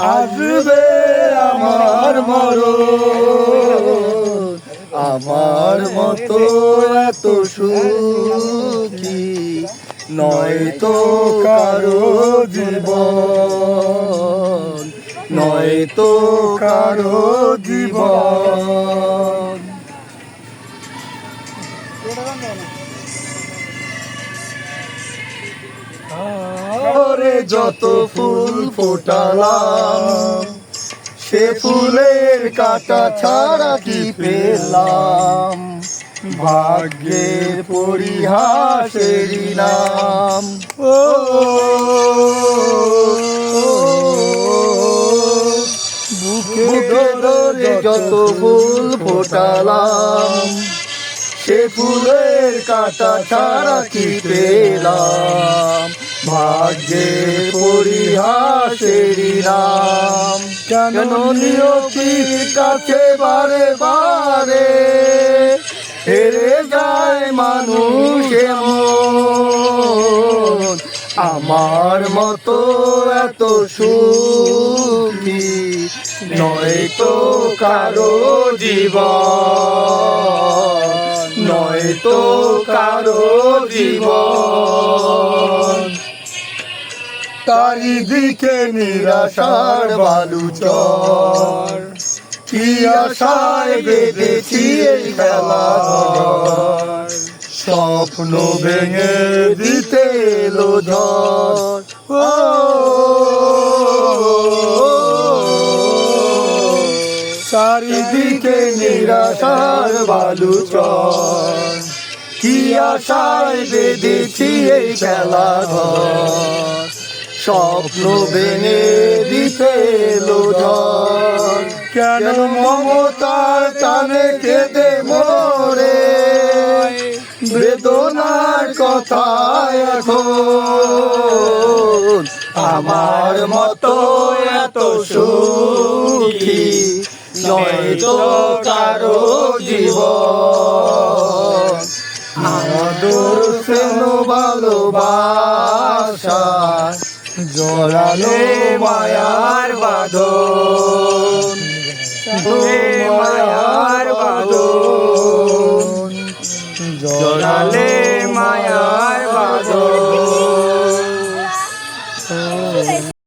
আসবে আমার মরণ, আমার মতো এত সুখী নয় তো কারো জীবন, নয় তো কারো জীবন। ওরে যত ফুল ফোটালাম, সে ফুলের কাঁটা ছাড়া কি পেলাম, ভাগ্যের পরিহাসেরই নাম। ও বুকে ধরে যত ফুল ফোটালাম, সে ফুলের কাঁটা ছাড়া কি পেলাম, ভাগ্যের পরিহাসেরই নাম। কেন নিয়তির কাছে বারে বারে হেরে যায় মানুষ এমন, আমার মতো এত সুখী নয় তো কারো জীবন, নয় তো কারো জীবন। চারিদিকে নিরাশার বালুচর, কি আশায় বেঁধেছি এই খেলাঘর, স্বপ্ন ভেঙে দিতে এলো ঝড়। ও চারিদিকে নিরাশার বালুচর, কি আশায় বেঁধেছি এই খেলাঘর, স্বপ্ন ভেঙে দিতে এলো ঝড়। কেন মমতার টানে কেঁদে মরে, বেদনার কথা এখন, আমার মতো এত সুখী নয় তো কারো জীবন। আদর স্নেহ ভালোবাসা জড়ালো মায়ার বাঁধন,